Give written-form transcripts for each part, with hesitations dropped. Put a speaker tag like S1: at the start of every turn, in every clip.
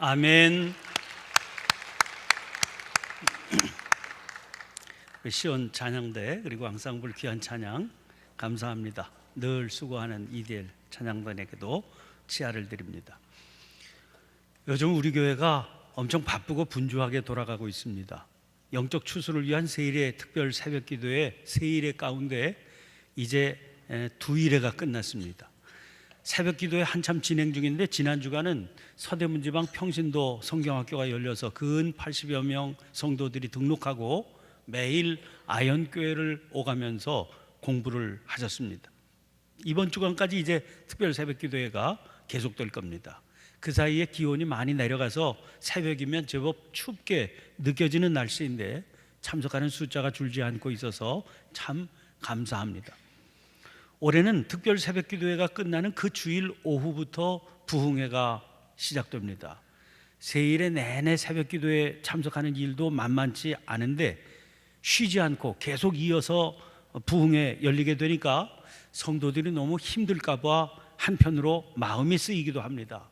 S1: 아멘. 시온 찬양대 그리고 앙상블 귀한 찬양 감사합니다. 늘 수고하는 이디엘 찬양단에게도 치아를 드립니다. 요즘 우리 교회가 엄청 바쁘고 분주하게 돌아가고 있습니다. 영적 추수를 위한 세일의 특별 새벽 기도회 세일의 가운데 이제 2일회가 끝났습니다. 새벽 기도회 한참 진행 중인데 지난 주간은 서대문 지방 평신도 성경학교가 열려서 근 80여 명 성도들이 등록하고 매일 아현교회를 오가면서 공부를 하셨습니다. 이번 주간까지 이제 특별 새벽 기도회가 계속될 겁니다. 그 사이에 기온이 많이 내려가서 새벽이면 제법 춥게 느껴지는 날씨인데 참석하는 숫자가 줄지 않고 있어서 참 감사합니다. 올해는 특별 새벽 기도회가 끝나는 그 주일 오후부터 부흥회가 시작됩니다. 세일의 내내 새벽 기도회에 참석하는 일도 만만치 않은데 쉬지 않고 계속 이어서 부흥회 열리게 되니까 성도들이 너무 힘들까 봐 한편으로 마음이 쓰이기도 합니다.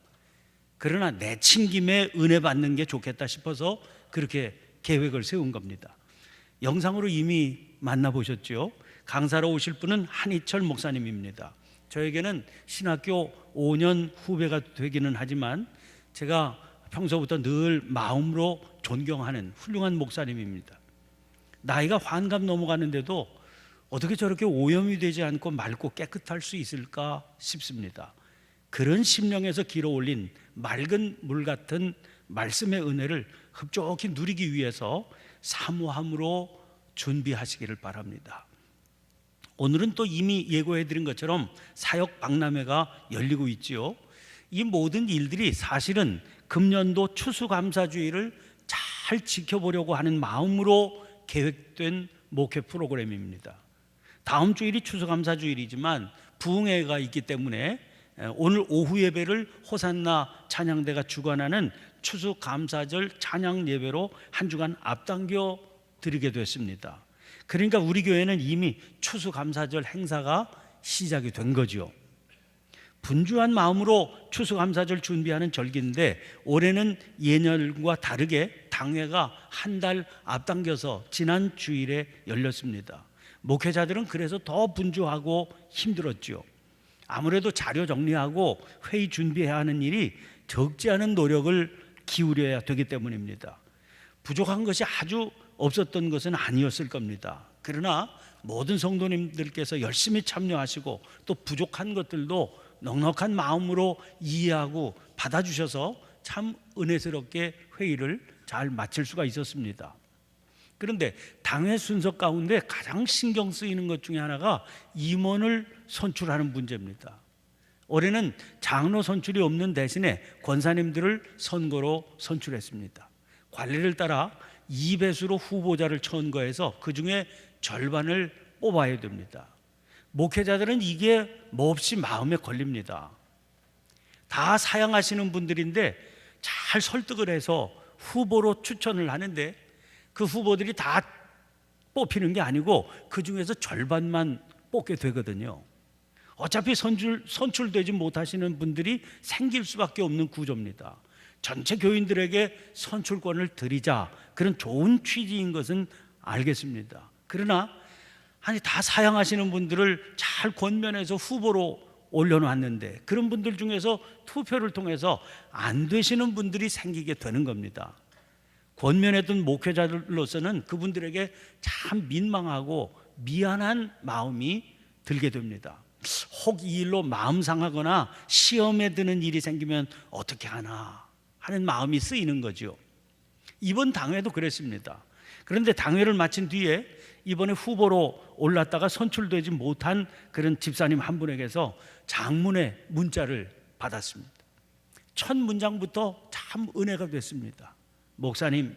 S1: 그러나 내친 김에 은혜 받는 게 좋겠다 싶어서 그렇게 계획을 세운 겁니다. 영상으로 이미 만나보셨죠? 강사로 오실 분은 한희철 목사님입니다. 저에게는 신학교 5년 후배가 되기는 하지만 제가 평소부터 늘 마음으로 존경하는 훌륭한 목사님입니다. 나이가 환갑 넘어가는데도 어떻게 저렇게 오염이 되지 않고 맑고 깨끗할 수 있을까 싶습니다. 그런 심령에서 길어 올린 맑은 물 같은 말씀의 은혜를 흡족히 누리기 위해서 사모함으로 준비하시기를 바랍니다. 오늘은 또 이미 예고해드린 것처럼 사역 박람회가 열리고 있지요. 이 모든 일들이 사실은 금년도 추수감사주의를 잘 지켜보려고 하는 마음으로 계획된 목회 프로그램입니다. 다음 주일이 추수감사주일이지만 부흥회가 있기 때문에 오늘 오후 예배를 호산나 찬양대가 주관하는 추수감사절 찬양 예배로 한 주간 앞당겨 드리게 됐습니다. 그러니까 우리 교회는 이미 추수감사절 행사가 시작이 된 거죠. 분주한 마음으로 추수감사절 준비하는 절기인데 올해는 예년과 다르게 당회가 한 달 앞당겨서 지난 주일에 열렸습니다. 목회자들은 그래서 더 분주하고 힘들었죠. 아무래도 자료 정리하고 회의 준비해야 하는 일이 적지 않은 노력을 기울여야 되기 때문입니다. 부족한 것이 아주 없었던 것은 아니었을 겁니다. 그러나 모든 성도님들께서 열심히 참여하시고 또 부족한 것들도 넉넉한 마음으로 이해하고 받아주셔서 참 은혜스럽게 회의를 잘 마칠 수가 있었습니다. 그런데 당회 순서 가운데 가장 신경 쓰이는 것 중에 하나가 임원을 선출하는 문제입니다. 올해는 장로 선출이 없는 대신에 권사님들을 선거로 선출했습니다. 관리를 따라 2배수로 후보자를 선거해서 그 중에 절반을 뽑아야 됩니다. 목회자들은 이게 몹시 마음에 걸립니다. 다 사양하시는 분들인데 잘 설득을 해서 후보로 추천을 하는데 그 후보들이 다 뽑히는 게 아니고 그 중에서 절반만 뽑게 되거든요. 어차피 선출되지 못하시는 분들이 생길 수밖에 없는 구조입니다. 전체 교인들에게 선출권을 드리자, 그런 좋은 취지인 것은 알겠습니다. 그러나 다 사양하시는 분들을 잘 권면해서 후보로 올려놨는데 그런 분들 중에서 투표를 통해서 안 되시는 분들이 생기게 되는 겁니다. 권면했던 목회자들로서는 그분들에게 참 민망하고 미안한 마음이 들게 됩니다. 혹 이 일로 마음 상하거나 시험에 드는 일이 생기면 어떻게 하나 하는 마음이 쓰이는 거죠. 이번 당회도 그랬습니다. 그런데 당회를 마친 뒤에 이번에 후보로 올랐다가 선출되지 못한 그런 집사님 한 분에게서 장문의 문자를 받았습니다. 첫 문장부터 참 은혜가 됐습니다. 목사님,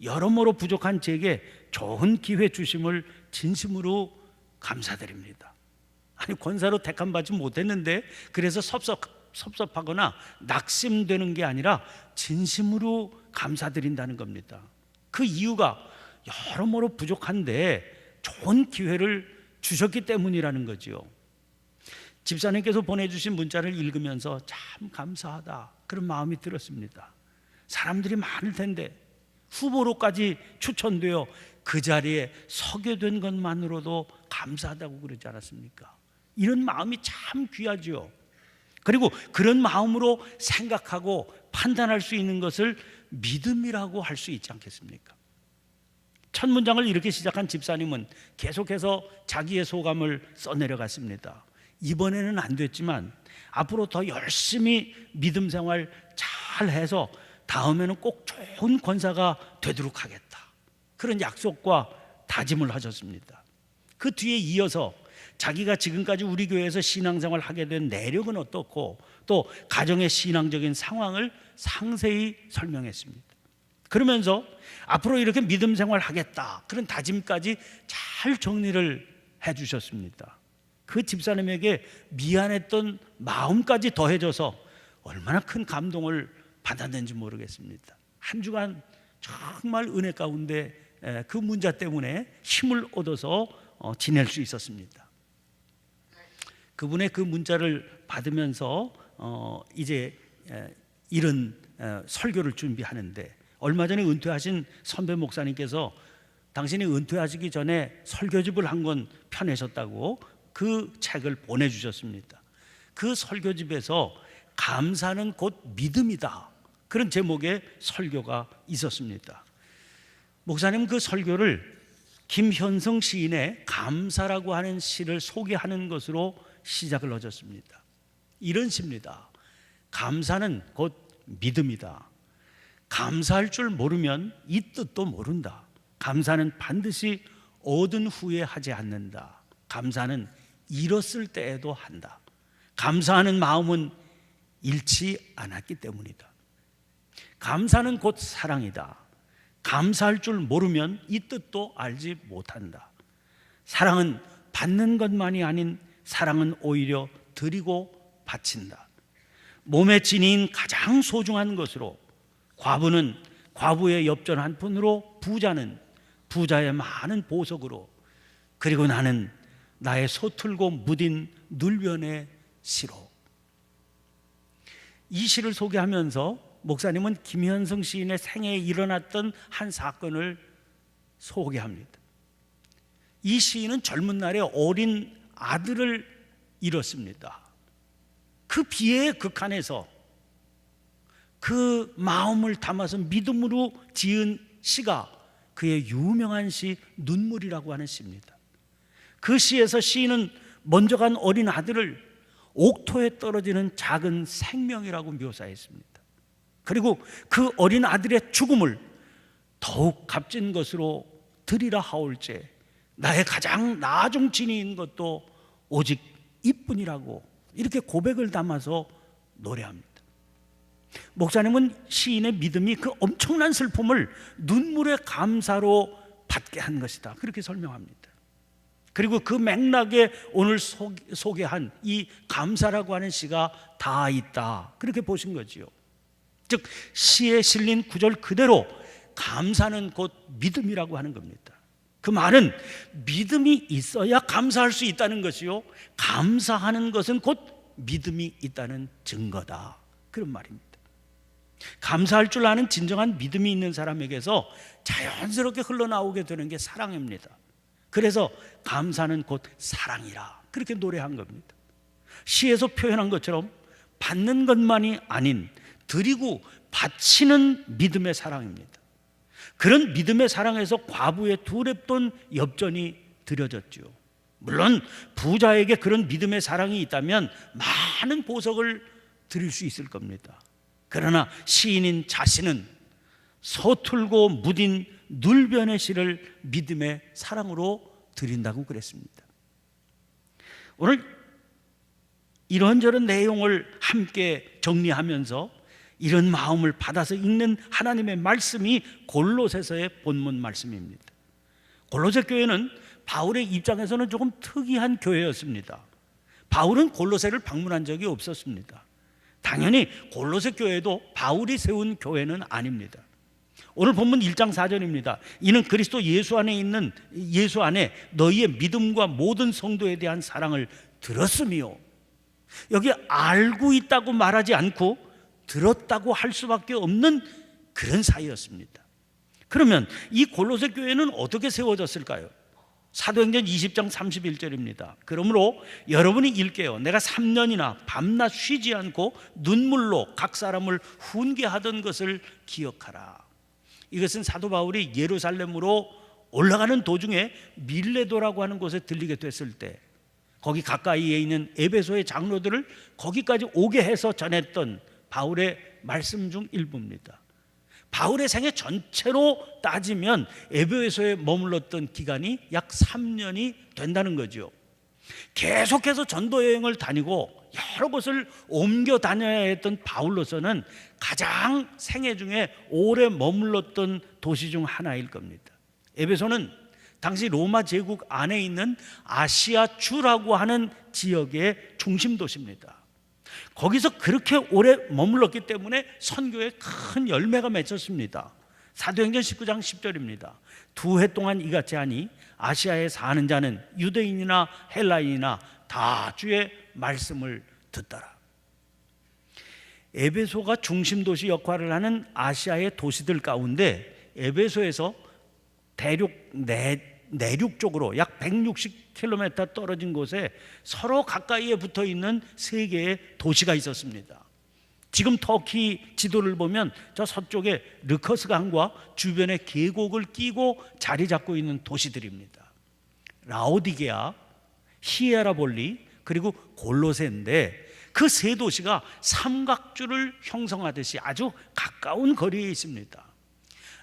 S1: 여러모로 부족한 제게 좋은 기회 주심을 진심으로 감사드립니다. 아니, 권사로 택함받지 못했는데 그래서 섭섭하거나 낙심되는 게 아니라 진심으로 감사드린다는 겁니다. 그 이유가 여러모로 부족한데 좋은 기회를 주셨기 때문이라는 거죠. 집사님께서 보내주신 문자를 읽으면서 참 감사하다 그런 마음이 들었습니다. 사람들이 많을 텐데 후보로까지 추천되어 그 자리에 서게 된 것만으로도 감사하다고 그러지 않았습니까? 이런 마음이 참 귀하죠. 그리고 그런 마음으로 생각하고 판단할 수 있는 것을 믿음이라고 할 수 있지 않겠습니까? 첫 문장을 이렇게 시작한 집사님은 계속해서 자기의 소감을 써내려갔습니다. 이번에는 안 됐지만 앞으로 더 열심히 믿음 생활 잘해서 다음에는 꼭 좋은 권사가 되도록 하겠다, 그런 약속과 다짐을 하셨습니다. 그 뒤에 이어서 자기가 지금까지 우리 교회에서 신앙생활을 하게 된 내력은 어떻고 또 가정의 신앙적인 상황을 상세히 설명했습니다. 그러면서 앞으로 이렇게 믿음 생활을 하겠다, 그런 다짐까지 잘 정리를 해주셨습니다. 그 집사님에게 미안했던 마음까지 더해져서 얼마나 큰 감동을 받았는지 모르겠습니다. 한 주간 정말 은혜 가운데 그 문자 때문에 힘을 얻어서 지낼 수 있었습니다. 그분의 그 문자를 받으면서 이제 이런 설교를 준비하는데, 얼마 전에 은퇴하신 선배 목사님께서 당신이 은퇴하시기 전에 설교집을 한 권 펴내셨다고 그 책을 보내주셨습니다. 그 설교집에서 감사는 곧 믿음이다, 그런 제목의 설교가 있었습니다. 목사님 그 설교를 김현성 시인의 감사라고 하는 시를 소개하는 것으로 시작을 하셨습니다. 이런 시입니다. 감사는 곧 믿음이다. 감사할 줄 모르면 이 뜻도 모른다. 감사는 반드시 얻은 후에 하지 않는다. 감사는 잃었을 때에도 한다. 감사하는 마음은 잃지 않았기 때문이다. 감사는 곧 사랑이다. 감사할 줄 모르면 이 뜻도 알지 못한다. 사랑은 받는 것만이 아닌 사랑은 오히려 드리고 바친다. 몸의 진인 가장 소중한 것으로 과부는 과부의 엽전 한 푼으로, 부자는 부자의 많은 보석으로, 그리고 나는 나의 서툴고 무딘 눌변의 시로. 이 시를 소개하면서 목사님은 김현성 시인의 생애에 일어났던 한 사건을 소개합니다. 이 시인은 젊은 날에 어린 아들을 잃었습니다. 그 비애의 극한에서 그 마음을 담아서 믿음으로 지은 시가 그의 유명한 시 눈물이라고 하는 시입니다. 그 시에서 시인은 먼저 간 어린 아들을 옥토에 떨어지는 작은 생명이라고 묘사했습니다. 그리고 그 어린 아들의 죽음을 더욱 값진 것으로 드리라 하올제 나의 가장 나중 진이인 것도 오직 이뿐이라고, 이렇게 고백을 담아서 노래합니다. 목사님은 시인의 믿음이 그 엄청난 슬픔을 눈물의 감사로 받게 한 것이다, 그렇게 설명합니다. 그리고 그 맥락에 오늘 소개한 이 감사라고 하는 시가 다 있다, 그렇게 보신 거지요. 즉 시에 실린 구절 그대로 감사는 곧 믿음이라고 하는 겁니다. 그 말은 믿음이 있어야 감사할 수 있다는 것이요, 감사하는 것은 곧 믿음이 있다는 증거다, 그런 말입니다. 감사할 줄 아는 진정한 믿음이 있는 사람에게서 자연스럽게 흘러나오게 되는 게 사랑입니다. 그래서 감사는 곧 사랑이라, 그렇게 노래한 겁니다. 시에서 표현한 것처럼 받는 것만이 아닌 드리고 바치는 믿음의 사랑입니다. 그런 믿음의 사랑에서 과부의 두 랩돈 엽전이 드려졌죠. 물론 부자에게 그런 믿음의 사랑이 있다면 많은 보석을 드릴 수 있을 겁니다. 그러나 시인인 자신은 서툴고 무딘 눌변의 시를 믿음의 사랑으로 드린다고 그랬습니다. 오늘 이런저런 내용을 함께 정리하면서 이런 마음을 받아서 읽는 하나님의 말씀이 골로새서의 본문 말씀입니다. 골로새 교회는 바울의 입장에서는 조금 특이한 교회였습니다. 바울은 골로새를 방문한 적이 없었습니다. 당연히 골로새 교회도 바울이 세운 교회는 아닙니다. 오늘 본문 1장 4절입니다. 이는 그리스도 예수 안에 있는 예수 안에 너희의 믿음과 모든 성도에 대한 사랑을 들었으며, 여기 알고 있다고 말하지 않고 들었다고 할 수밖에 없는 그런 사이였습니다. 그러면 이 골로새 교회는 어떻게 세워졌을까요? 사도행전 20장 31절입니다. 그러므로 여러분이 읽게요. 내가 3년이나 밤낮 쉬지 않고 눈물로 각 사람을 훈계하던 것을 기억하라. 이것은 사도 바울이 예루살렘으로 올라가는 도중에 밀레도라고 하는 곳에 들리게 됐을 때 거기 가까이에 있는 에베소의 장로들을 거기까지 오게 해서 전했던 바울의 말씀 중 일부입니다. 바울의 생애 전체로 따지면 에베소에 머물렀던 기간이 약 3년이 된다는 거죠. 계속해서 전도 여행을 다니고 여러 곳을 옮겨 다녀야 했던 바울로서는 가장 생애 중에 오래 머물렀던 도시 중 하나일 겁니다. 에베소는 당시 로마 제국 안에 있는 아시아 주라고 하는 지역의 중심 도시입니다. 거기서 그렇게 오래 머물렀기 때문에 선교에 큰 열매가 맺혔습니다. 사도행전 19장 10절입니다. 2해 동안 이같이 하니 아시아에 사는 자는 유대인이나 헬라인이나 다 주의 말씀을 듣더라. 에베소가 중심 도시 역할을 하는 아시아의 도시들 가운데 에베소에서 내륙 쪽으로 약 160km 떨어진 곳에 서로 가까이에 붙어 있는 세 개의 도시가 있었습니다. 지금 터키 지도를 보면 저 서쪽에 르커스 강과 주변의 계곡을 끼고 자리 잡고 있는 도시들입니다. 라오디게아, 히에라볼리, 그리고 골로새인데 그 세 도시가 삼각주를 형성하듯이 아주 가까운 거리에 있습니다.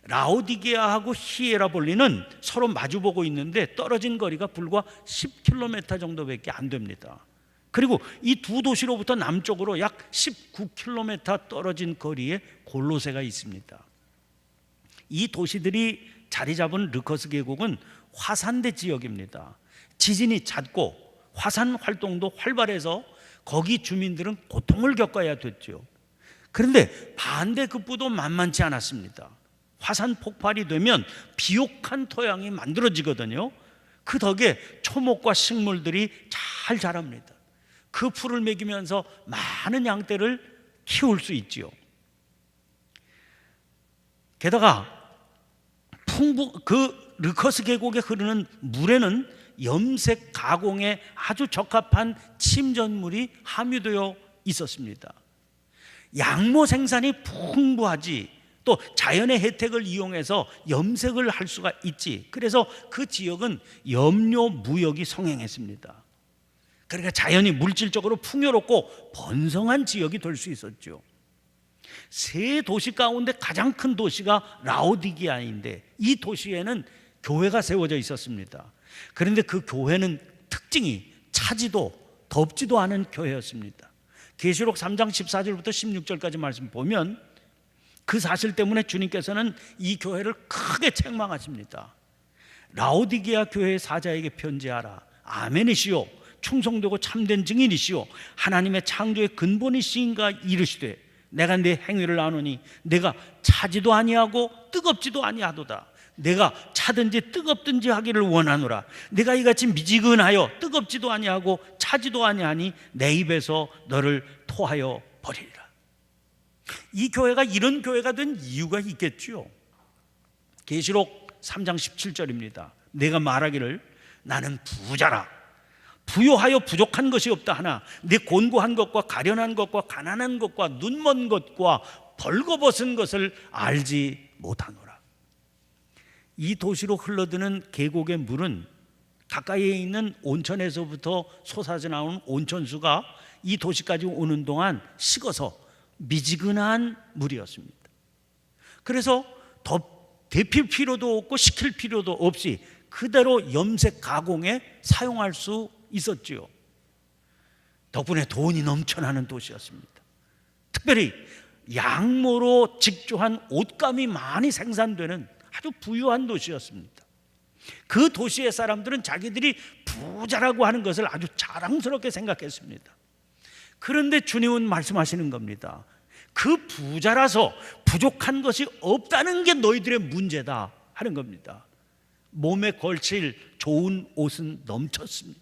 S1: 라오디게아하고 히에라볼리는 서로 마주보고 있는데 떨어진 거리가 불과 10km 정도밖에 안 됩니다. 그리고 이 두 도시로부터 남쪽으로 약 19km 떨어진 거리에 골로새가 있습니다. 이 도시들이 자리 잡은 르커스 계곡은 화산대 지역입니다. 지진이 잦고 화산 활동도 활발해서 거기 주민들은 고통을 겪어야 됐죠. 그런데 반대급부도 만만치 않았습니다. 화산 폭발이 되면 비옥한 토양이 만들어지거든요. 그 덕에 초목과 식물들이 잘 자랍니다. 그 풀을 먹이면서 많은 양떼를 키울 수 있지요. 게다가 그 르커스 계곡에 흐르는 물에는 염색 가공에 아주 적합한 침전물이 함유되어 있었습니다. 양모 생산이 풍부하지, 또 자연의 혜택을 이용해서 염색을 할 수가 있지. 그래서 그 지역은 염료 무역이 성행했습니다. 그러니까 자연이 물질적으로 풍요롭고 번성한 지역이 될 수 있었죠. 세 도시 가운데 가장 큰 도시가 라오디게아인데 이 도시에는 교회가 세워져 있었습니다. 그런데 그 교회는 특징이 차지도 덥지도 않은 교회였습니다. 계시록 3장 14절부터 16절까지 말씀 보면 그 사실 때문에 주님께서는 이 교회를 크게 책망하십니다. 라오디게아 교회의 사자에게 편지하라. 아멘이시오, 충성되고 참된 증인이시오, 하나님의 창조의 근본이시인가 이르시되 내가 네 행위를 아노니 내가 차지도 아니하고 뜨겁지도 아니하도다. 내가 차든지 뜨겁든지 하기를 원하노라. 내가 이같이 미지근하여 뜨겁지도 아니하고 차지도 아니하니 내 입에서 너를 토하여 버리리라. 이 교회가 이런 교회가 된 이유가 있겠죠. 계시록 3장 17절입니다. 내가 말하기를 나는 부자라, 부요하여 부족한 것이 없다 하나 내 곤고한 것과 가련한 것과 가난한 것과 눈먼 것과 벌거벗은 것을 알지 못하노라. 이 도시로 흘러드는 계곡의 물은 가까이에 있는 온천에서부터 솟아져 나오는 온천수가 이 도시까지 오는 동안 식어서 미지근한 물이었습니다. 그래서 더 데필 필요도 없고 식힐 필요도 없이 그대로 염색 가공에 사용할 수 있었지요. 덕분에 돈이 넘쳐나는 도시였습니다. 특별히 양모로 직조한 옷감이 많이 생산되는 아주 부유한 도시였습니다. 그 도시의 사람들은 자기들이 부자라고 하는 것을 아주 자랑스럽게 생각했습니다. 그런데 주님은 말씀하시는 겁니다. 그 부자라서 부족한 것이 없다는 게 너희들의 문제다 하는 겁니다. 몸에 걸칠 좋은 옷은 넘쳤습니다.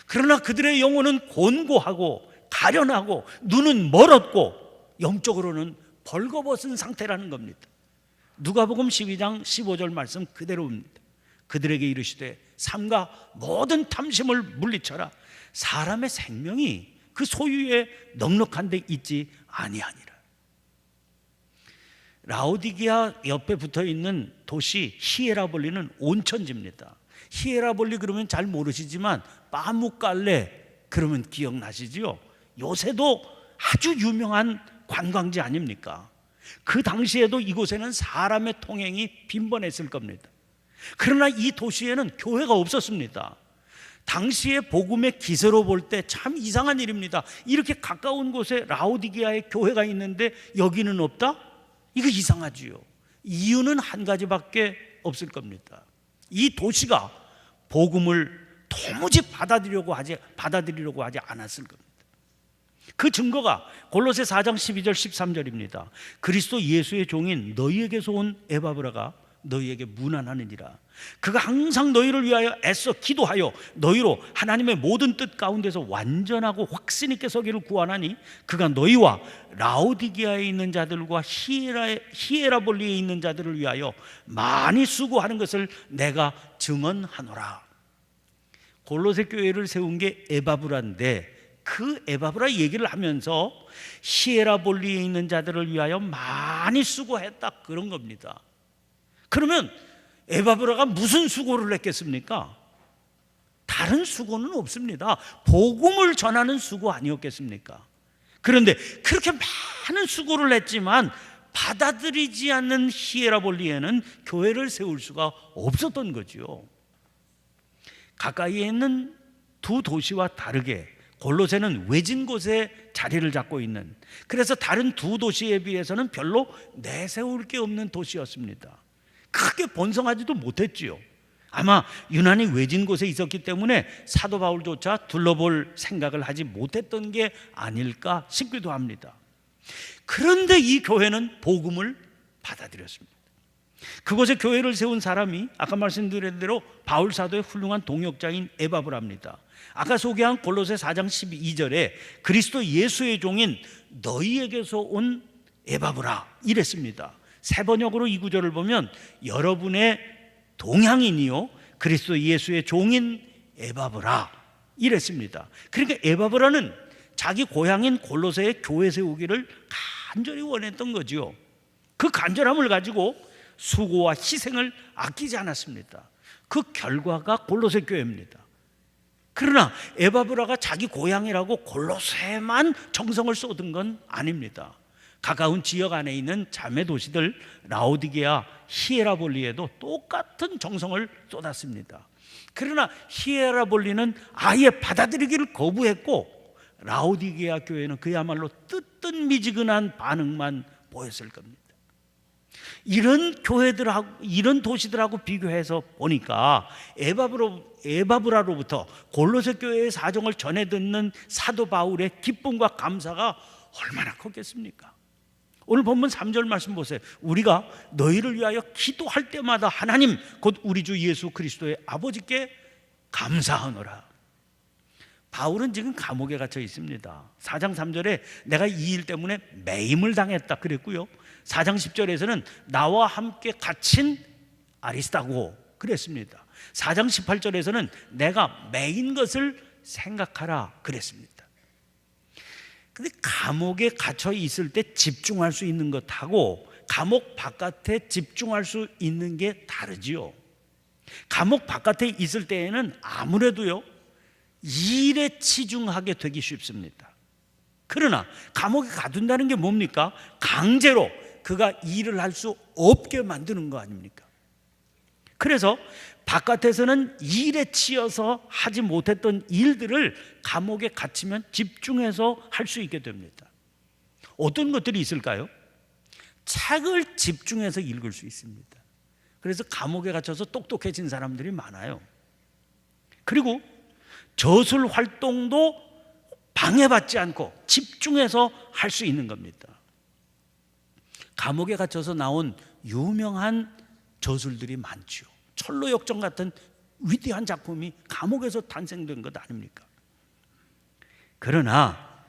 S1: 그러나 그들의 영혼은 곤고하고 가련하고 눈은 멀었고 영적으로는 벌거벗은 상태라는 겁니다. 누가복음 12장 15절 말씀 그대로입니다. 그들에게 이르시되 삼가 모든 탐심을 물리쳐라. 사람의 생명이 그 소유에 넉넉한 데 있지 아니하니라. 라오디게아 옆에 붙어있는 도시 히에라볼리는 온천지입니다. 히에라볼리 그러면 잘 모르시지만 빠묵갈레 그러면 기억나시지요? 요새도 아주 유명한 관광지 아닙니까? 그 당시에도 이곳에는 사람의 통행이 빈번했을 겁니다. 그러나 이 도시에는 교회가 없었습니다. 당시에 복음의 기세로 볼 때 참 이상한 일입니다. 이렇게 가까운 곳에 라오디게아에 교회가 있는데 여기는 없다? 이거 이상하지요. 이유는 한 가지밖에 없을 겁니다. 이 도시가 복음을 도무지 받아들이려고 하지 않았을 겁니다. 그 증거가 골로새 4장 12절 13절입니다. 그리스도 예수의 종인 너희에게서 온 에바브라가 너희에게 문안하느니라. 그가 항상 너희를 위하여 애써 기도하여 너희로 하나님의 모든 뜻 가운데서 완전하고 확신 있게 서기를 구하나니 그가 너희와 라오디게아에 있는 자들과 히에라볼리에 있는 자들을 위하여 많이 수고하는 것을 내가 증언하노라. 골로새 교회를 세운 게 에바브라인데 그 에바브라 얘기를 하면서 히에라볼리에 있는 자들을 위하여 많이 수고했다 그런 겁니다. 그러면 에바브라가 무슨 수고를 했겠습니까? 다른 수고는 없습니다. 복음을 전하는 수고 아니었겠습니까? 그런데 그렇게 많은 수고를 했지만 받아들이지 않는 히에라볼리에는 교회를 세울 수가 없었던 거죠. 가까이에 있는 두 도시와 다르게 골로새는 외진 곳에 자리를 잡고 있는, 그래서 다른 두 도시에 비해서는 별로 내세울 게 없는 도시였습니다. 크게 번성하지도 못했지요. 아마 유난히 외진 곳에 있었기 때문에 사도 바울조차 둘러볼 생각을 하지 못했던 게 아닐까 싶기도 합니다. 그런데 이 교회는 복음을 받아들였습니다. 그곳에 교회를 세운 사람이 아까 말씀드린 대로 바울 사도의 훌륭한 동역자인 에바브라입니다. 아까 소개한 골로새 4장 12절에 그리스도 예수의 종인 너희에게서 온 에바브라 이랬습니다. 세 번역으로 이 구절을 보면 여러분의 동향인이요 그리스도 예수의 종인 에바브라 이랬습니다. 그러니까 에바브라는 자기 고향인 골로새의 교회 세우기를 간절히 원했던 거죠. 그 간절함을 가지고 수고와 희생을 아끼지 않았습니다. 그 결과가 골로새 교회입니다. 그러나 에바브라가 자기 고향이라고 골로새만 정성을 쏟은 건 아닙니다. 가까운 지역 안에 있는 자매 도시들 라오디게아, 히에라볼리에도 똑같은 정성을 쏟았습니다. 그러나 히에라볼리는 아예 받아들이기를 거부했고 라오디게아 교회는 그야말로 뜨뜻미지근한 반응만 보였을 겁니다. 이런 교회들하고 이런 도시들하고 비교해서 보니까 에바브라로부터 골로새 교회의 사정을 전해 듣는 사도 바울의 기쁨과 감사가 얼마나 컸겠습니까? 오늘 본문 3절 말씀 보세요. 우리가 너희를 위하여 기도할 때마다 하나님 곧 우리 주 예수 그리스도의 아버지께 감사하노라. 바울은 지금 감옥에 갇혀 있습니다. 4장 3절에 내가 이 일 때문에 매임을 당했다 그랬고요. 4장 10절에서는 나와 함께 갇힌 아리스다고 그랬습니다. 4장 18절에서는 내가 매인 것을 생각하라 그랬습니다. 근데 감옥에 갇혀 있을 때 집중할 수 있는 것하고 감옥 바깥에 집중할 수 있는 게 다르지요. 감옥 바깥에 있을 때에는 아무래도요 일에 치중하게 되기 쉽습니다. 그러나 감옥에 가둔다는 게 뭡니까? 강제로 그가 일을 할 수 없게 만드는 거 아닙니까? 그래서 바깥에서는 일에 치여서 하지 못했던 일들을 감옥에 갇히면 집중해서 할 수 있게 됩니다. 어떤 것들이 있을까요? 책을 집중해서 읽을 수 있습니다. 그래서 감옥에 갇혀서 똑똑해진 사람들이 많아요. 그리고 저술 활동도 방해받지 않고 집중해서 할 수 있는 겁니다. 감옥에 갇혀서 나온 유명한 저술들이 많죠. 철로역정 같은 위대한 작품이 감옥에서 탄생된 것 아닙니까? 그러나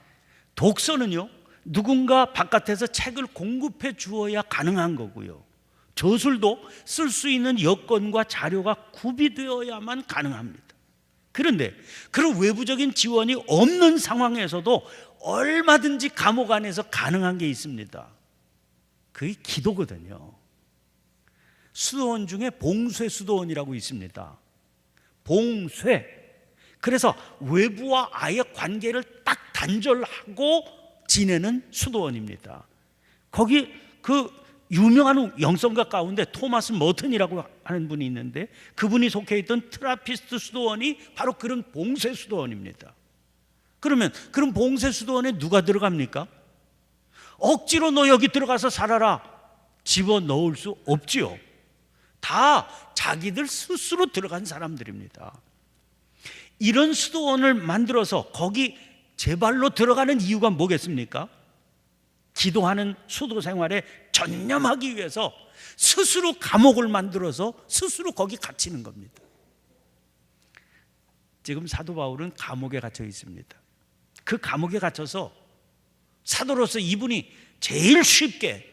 S1: 독서는요 누군가 바깥에서 책을 공급해 주어야 가능한 거고요. 저술도 쓸 수 있는 여건과 자료가 구비되어야만 가능합니다. 그런데 그런 외부적인 지원이 없는 상황에서도 얼마든지 감옥 안에서 가능한 게 있습니다. 그게 기도거든요. 수도원 중에 봉쇄 수도원이라고 있습니다. 봉쇄. 그래서 외부와 아예 관계를 딱 단절하고 지내는 수도원입니다. 거기 그 유명한 영성가 가운데 토마스 머튼이라고 하는 분이 있는데 그분이 속해 있던 트라피스트 수도원이 바로 그런 봉쇄 수도원입니다. 그러면 그런 봉쇄 수도원에 누가 들어갑니까? 억지로 너 여기 들어가서 살아라 집어넣을 수 없지요. 다 자기들 스스로 들어간 사람들입니다. 이런 수도원을 만들어서 거기 제발로 들어가는 이유가 뭐겠습니까? 기도하는 수도 생활에 전념하기 위해서 스스로 감옥을 만들어서 스스로 거기 갇히는 겁니다. 지금 사도 바울은 감옥에 갇혀 있습니다. 그 감옥에 갇혀서 사도로서 이분이 제일 쉽게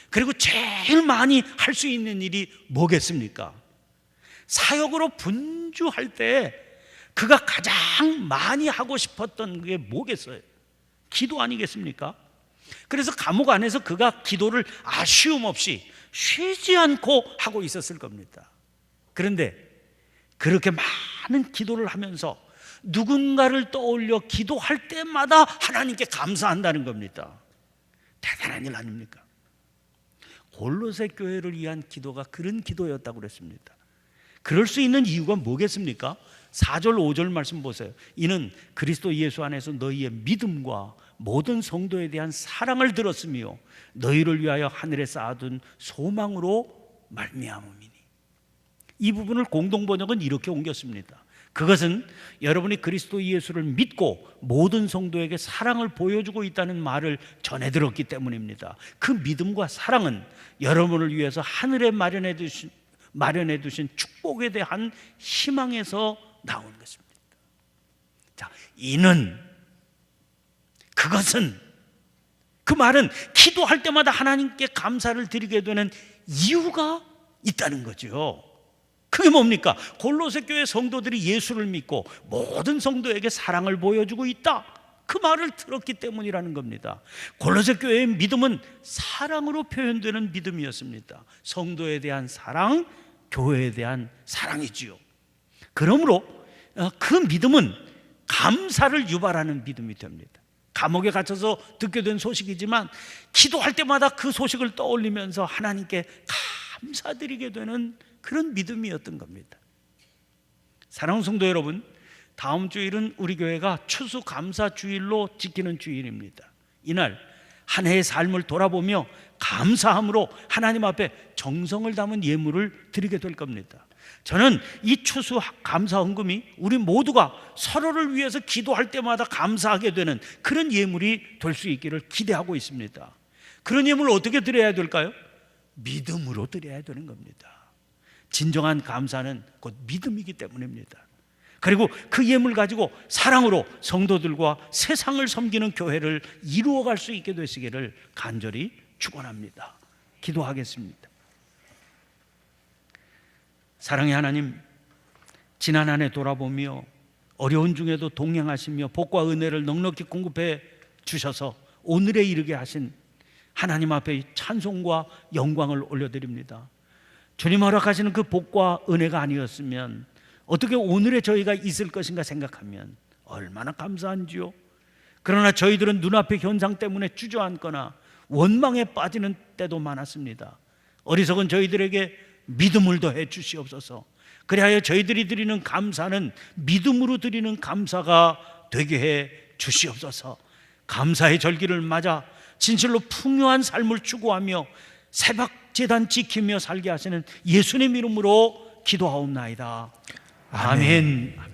S1: 그리고 제일 많이 할 수 있는 일이 뭐겠습니까? 사역으로 분주할 때 그가 가장 많이 하고 싶었던 게 뭐겠어요? 기도 아니겠습니까? 그래서 감옥 안에서 그가 기도를 아쉬움 없이 쉬지 않고 하고 있었을 겁니다. 그런데 그렇게 많은 기도를 하면서 누군가를 떠올려 기도할 때마다 하나님께 감사한다는 겁니다. 대단한 일 아닙니까? 골로새 교회를 위한 기도가 그런 기도였다고 그랬습니다. 그럴 수 있는 이유가 뭐겠습니까? 4절 5절 말씀 보세요. 이는 그리스도 예수 안에서 너희의 믿음과 모든 성도에 대한 사랑을 들었으며 너희를 위하여 하늘에 쌓아둔 소망으로 말미암음이니. 이 부분을 공동번역은 이렇게 옮겼습니다. 그것은 여러분이 그리스도 예수를 믿고 모든 성도에게 사랑을 보여주고 있다는 말을 전해 들었기 때문입니다. 그 믿음과 사랑은 여러분을 위해서 하늘에 마련해 두신 축복에 대한 희망에서 나온 것입니다. 자, 이는 그것은 그 말은 기도할 때마다 하나님께 감사를 드리게 되는 이유가 있다는 거죠. 그게 뭡니까? 골로새 교회 성도들이 예수를 믿고 모든 성도에게 사랑을 보여주고 있다. 그 말을 들었기 때문이라는 겁니다. 골로새 교회의 믿음은 사랑으로 표현되는 믿음이었습니다. 성도에 대한 사랑, 교회에 대한 사랑이지요. 그러므로 그 믿음은 감사를 유발하는 믿음이 됩니다. 감옥에 갇혀서 듣게 된 소식이지만 기도할 때마다 그 소식을 떠올리면서 하나님께 감사드리게 되는 그런 믿음이었던 겁니다. 사랑하는 성도 여러분, 다음 주일은 우리 교회가 추수감사주일로 지키는 주일입니다. 이날 한 해의 삶을 돌아보며 감사함으로 하나님 앞에 정성을 담은 예물을 드리게 될 겁니다. 저는 이 추수감사헌금이 우리 모두가 서로를 위해서 기도할 때마다 감사하게 되는 그런 예물이 될 수 있기를 기대하고 있습니다. 그런 예물을 어떻게 드려야 될까요? 믿음으로 드려야 되는 겁니다. 진정한 감사는 곧 믿음이기 때문입니다. 그리고 그 예물 가지고 사랑으로 성도들과 세상을 섬기는 교회를 이루어갈 수 있게 되시기를 간절히 축원합니다. 기도하겠습니다. 사랑의 하나님, 지난 한 해 돌아보며 어려운 중에도 동행하시며 복과 은혜를 넉넉히 공급해 주셔서 오늘에 이르게 하신 하나님 앞에 찬송과 영광을 올려드립니다. 주님 허락하시는 그 복과 은혜가 아니었으면 어떻게 오늘의 저희가 있을 것인가 생각하면 얼마나 감사한지요. 그러나 저희들은 눈앞의 현상 때문에 주저앉거나 원망에 빠지는 때도 많았습니다. 어리석은 저희들에게 믿음을 더해 주시옵소서. 그리하여 저희들이 드리는 감사는 믿음으로 드리는 감사가 되게 해 주시옵소서. 감사의 절기를 맞아 진실로 풍요한 삶을 추구하며 새벽 제단 지키며 살게 하시는 예수님 이름으로 기도하옵나이다. 아멘.